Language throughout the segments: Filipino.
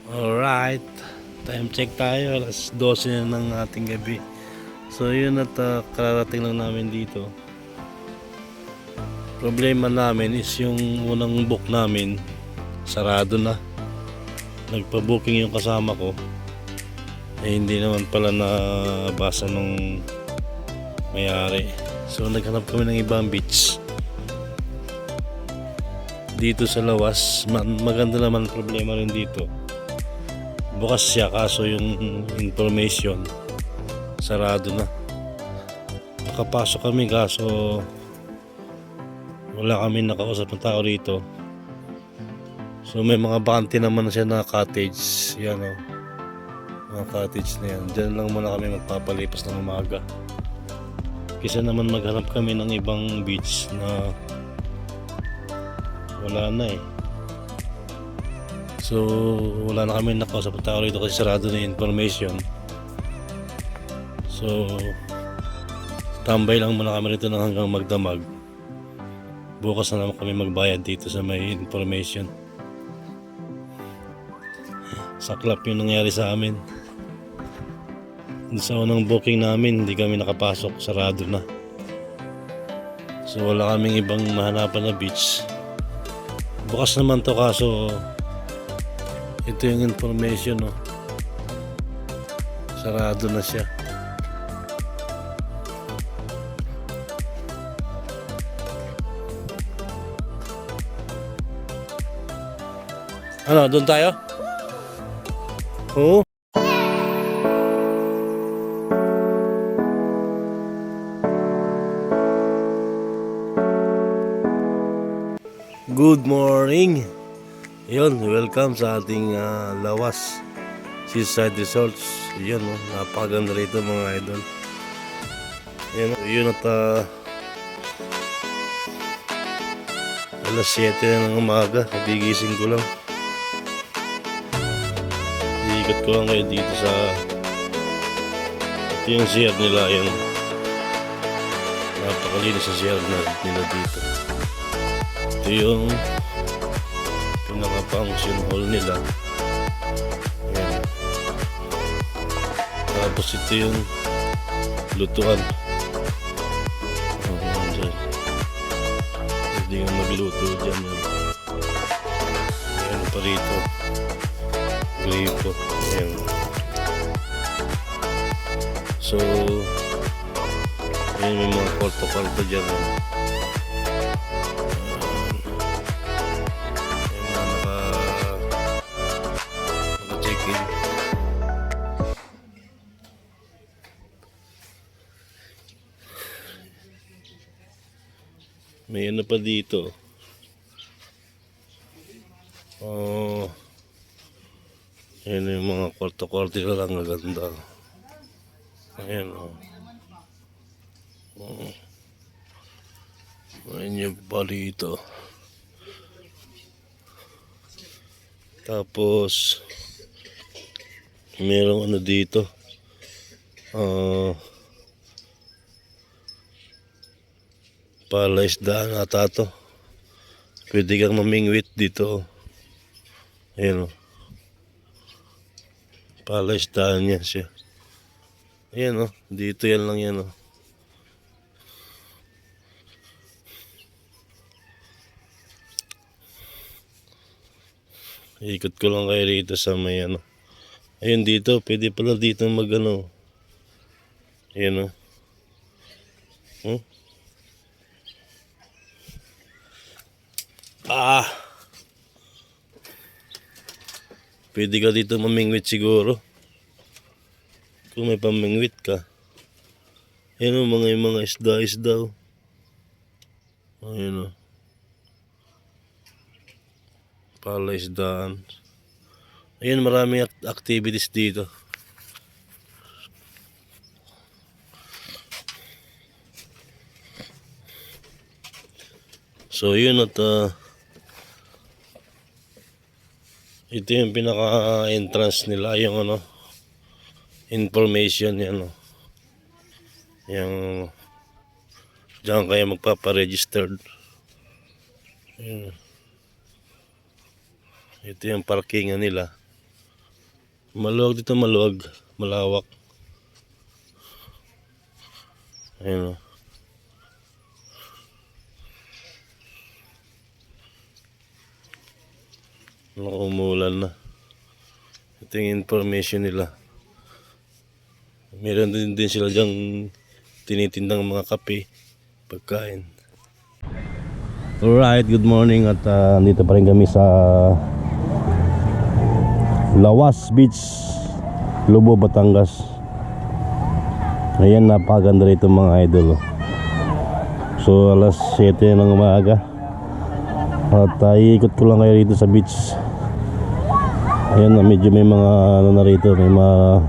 Alright, time check tayo, alas 12 na ng ating gabi. So yun at kararating lang namin dito. Problema namin is yung unang book namin, sarado na. Nagpa-booking yung kasama ko. Hindi naman pala nabasa nung may-ari. So naghanap kami ng ibang beach. Dito sa Lawas, maganda naman, problema rin dito. Bukas siya kaso yung information sarado na. Nakapasok kami kaso wala kami nakausap ng tao rito. So may mga bakante naman na siya na cottage. Yan o. Mga cottage na yan. Diyan lang muna kami magpapalipas ng umaga. Kisa naman maghanap kami ng ibang beach na wala na eh. So wala na kami nakausap ng tao rito kasi sarado na yung information. So tambay lang muna kami rito ng hanggang magdamag. Bukas na naman kami magbayad dito sa may information. Saklap yung nangyari sa amin. Sa unang booking namin hindi kami nakapasok, sarado na. So wala kaming ibang mahanapan na beach. Bukas naman to kaso ito yung information, no? Sarado na siya. Ano, doon tayo? Oo. Good morning. Yun, welcome sa ating Lawas Seaside Resorts. Yun, napakaganda rito mga idol. Yun at alas 7 na ng umaga, nagigising ko lang. Iikot ko lang kayo dito sa ito yung CR nila. Yan, napakalinis sa CR nila dito. Ito yung pinaka-function hall nila. Ayan. Tapos ito yung lutuan. Pwede nga magluto dyan. Ayan pa rito. Gripo. Ayan. So ayan, may mga kwarto-kwarto dyan. May ano pa dito. Oh. Ayan yung mga kwarto-kwarto lang, maganda. Ayan oh. Oh. Ayan yung pa dito. Tapos merong ano dito. Palaisdaan ata to. Pwede kang mamingwit dito. Ayan o. Palaisdaan yan siya. Ayan o. Dito yan lang yan o. Ikot ko lang kayo rito sa may ano. Ayun dito. Pwede pala dito mag ano. Ayan o. Pwede ka dito mamingwit siguro. Kung may pamingwit ka. Ayan o, mga isda-isda o. Ayan o. Palaisdaan. Ayan, maraming activities dito. So yun at ito yung pinaka-entrance nila, yung ano, information yan o. Yung diyan kayo magpapa-registered. Ito yung parkingan nila. Maluwag dito, maluwag. Malawak. Ayun o. Umuulan na. Ito yung information nila. Meron din sila dyang tinitindang mga kape, pagkain. Alright, good morning at dito pa rin kami sa Lawas Beach, Lobo, Batangas. Ayan, napakaganda rito mga idol. So alas 7 ng umaga at iikot ko lang kayo rito sa beach. Ayan, medyo may mga ano na rito, may mga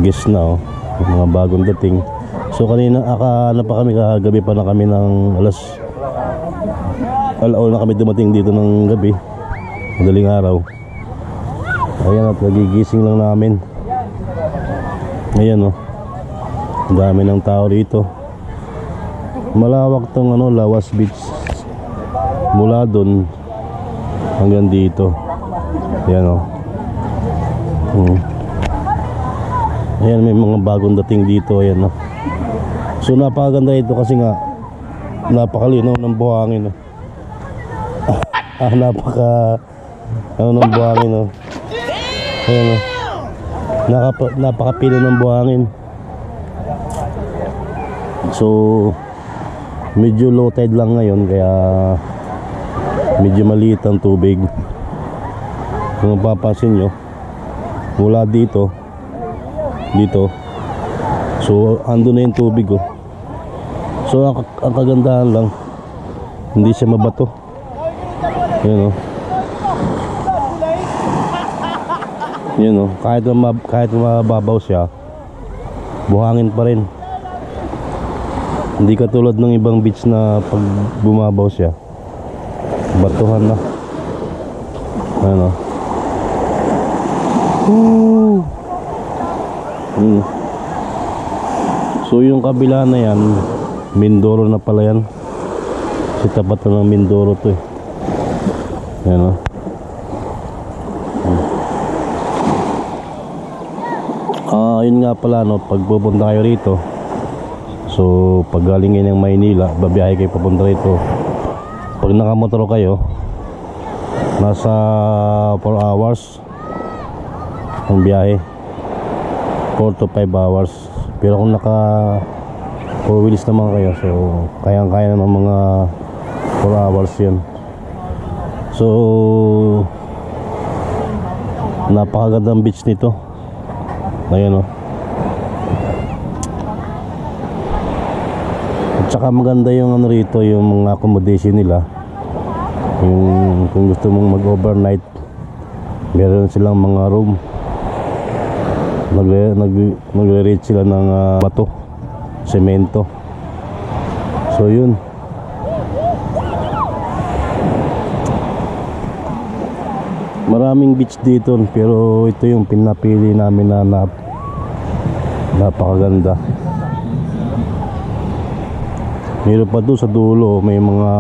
guest na mga bagong dating. So kanina na pa kami, kagabi pa na kami ng alaw na kami dumating dito ng gabi, madaling araw. Ayan, at nagigising lang namin. Ayan ang dami ng tao rito. Malawak tong Lawas Beach, mula doon hanggang dito. Ayan Ayan, may mga bagong dating dito. Ayan So napakaganda ito kasi nga napakalinaw ng buhangin. Ng buhangin. Ayan napakapino ng buhangin. So medyo low tide lang ngayon, kaya medyo maliit ang tubig. Kung mapapansin nyo, mula dito so ando na yung tubig So ang kagandahan lang, hindi siya mabato. Yun kahit mababaw siya, buhangin pa rin. Hindi katulad ng ibang beach na pag bumabaw siya, batuhan na. So yung kabila na yan, Mindoro na pala yan. Kasi tapat na ng Mindoro to Yun nga pala pag pupunta kayo rito, so pag galing kayo ng Maynila, babiyahe kayo papunta rito. Pag nakamotor kayo, nasa 4 hours ang biyahe, 4 to 5 hours. Pero kung naka 4 wheels naman kayo, so kayang-kaya ng mga 4 hours yun. So napakagandang beach nito. Ayan At saka maganda yung rito, yung mga accommodation nila. Yung kung gusto mong mag-overnight, meron silang mga room. Nagre-rate sila ng bato, semento. So yun. Maraming beach dito, pero ito yung pinapili namin na napakaganda. Meron pa doon sa dulo, may mga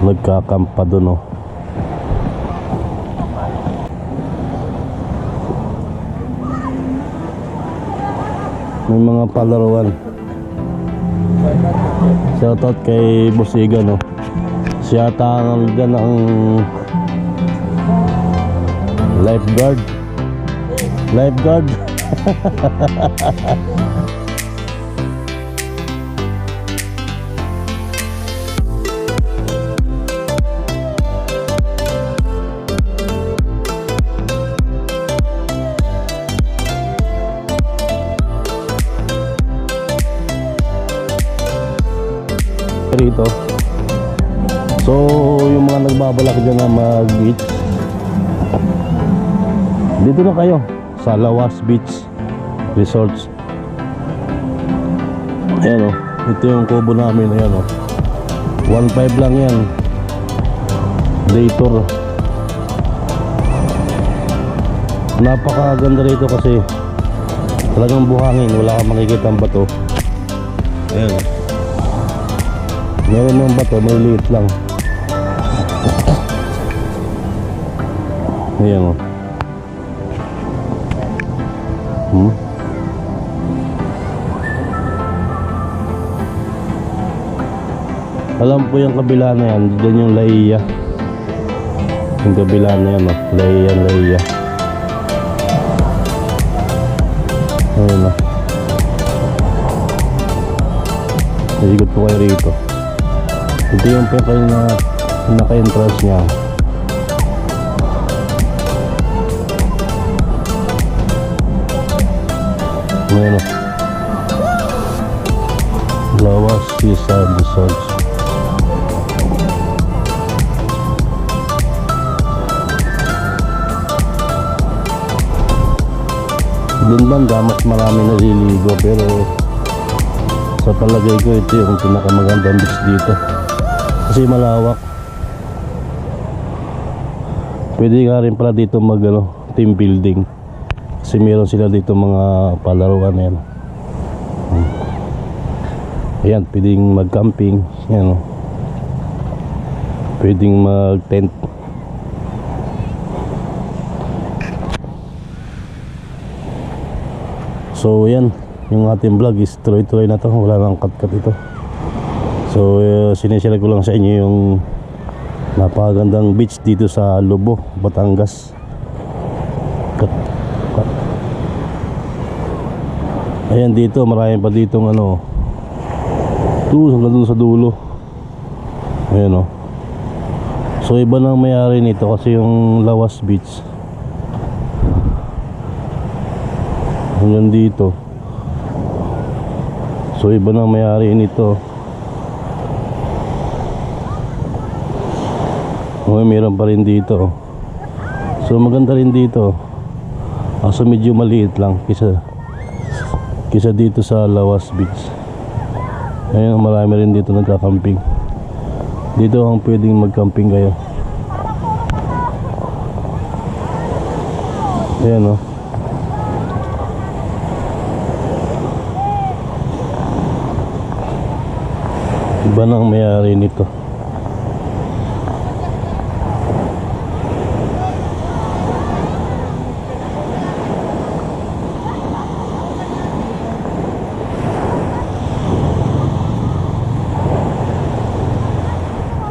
nagkakampa doon May mga palaruan. Shoutout kay Boss Igan Siya tangal dyan ang lifeguard. Rito. So yung mga nagbabalak dyan na mag-beach, dito na kayo sa Lawas Beach Resorts. Ayan ito yung kubo namin. Ayan 1.5 lang yan, day tour. Napakaganda rito kasi talagang buhangin, wala kang makikita ang bato. Ayan meron ng bato, maliliit lang. Ayan o. Alam po yung kabila na yan, dyan yung Laiya. Yung kabila na yan o, Laiya. Ayan o. Naigot po kayo rito. Ito yung pinaka-entrance niya. Ayan o. Lawas Seaside Resorts. Doon banda mas marami naliligo, pero sa palagay ko ito yung pinakamagandang beach dito kasi malawak. Pwede ka rin pala dito mag team building kasi meron sila dito mga palaruan. Yan, ayan, pwedeng mag camping. Yan, pwedeng mag tent. So yan, yung ating vlog is tuloy-tuloy na to, wala nang cut-cut ito. So sinishare ko lang sa inyo yung napakagandang beach dito sa Lobo, Batangas. Ayan, dito marami pa ditong hanggang doon sa dulo. Ayan o. So iba nang may-ari nito kasi yung Lawas Beach hanggang dito. So iba nang may-ari nito. Meron pa rin dito. So maganda rin dito. So medyo maliit lang kisa dito sa Lawas Beach. Ayun, marami rin dito nagka-camping. Dito ang pwedeng mag-camping kayo. Ayan o. Iba nang may-ari nito.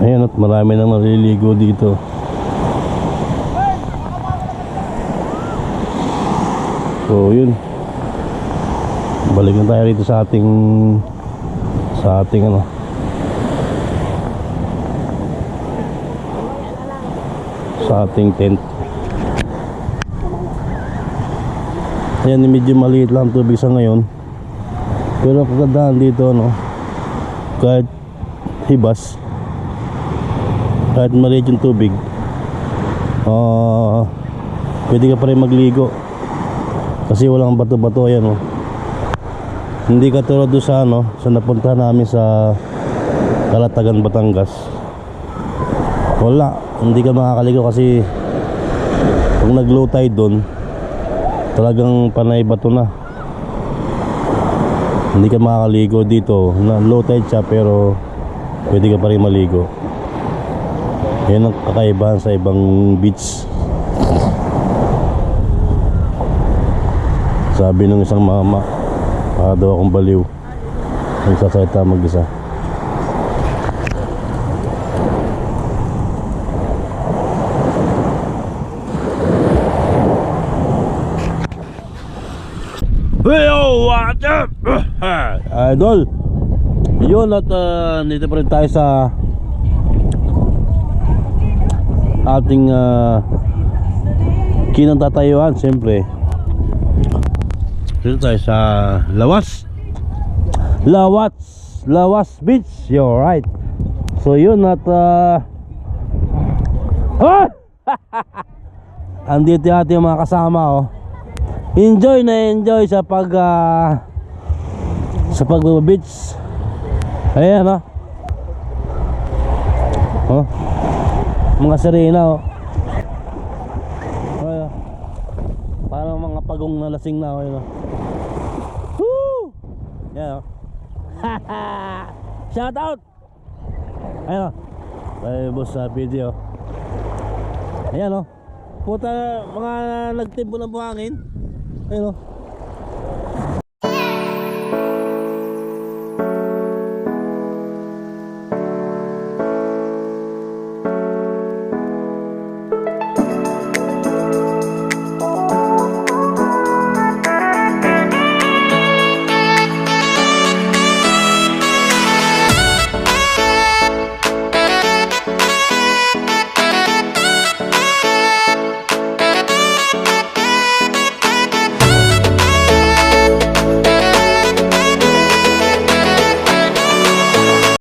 Ayan, at marami nang naliligo dito. So yun, balik na tayo rito sa ating sa ating tent. Ayan, medyo maliit lang tubig sa ngayon, pero kagandahan dito kahit hibas, kahit maliit yung tubig, pwede ka pa rin magligo kasi walang bato-bato. Ayan hindi katulad doon sa napunta namin sa Calatagan, Batangas. Wala, hindi ka makakaligo kasi pag nag low tide doon talagang panay bato na, hindi ka makakaligo. Dito na low tide siya pero pwede ka pa rin maligo. Yan ang kakaibahan sa ibang beach. Sabi ng isang mama, para daw akong baliw, nagsasalita mag-isa. Yo, what up? Idol, yun, at dito pa rin tayo sa ating kinatatayuan. Siyempre dito tayo sa Lawas Beach. You're right. So yun, at andito yung ating mga kasama. Enjoy sa pag-beach. Ayan mga sirena parang mga pagong na lasing na. Woo! Yan shout out. Ayun ay boss sa video. Ayan Puta, mga nagtimbo ng buhangin. Ayun o.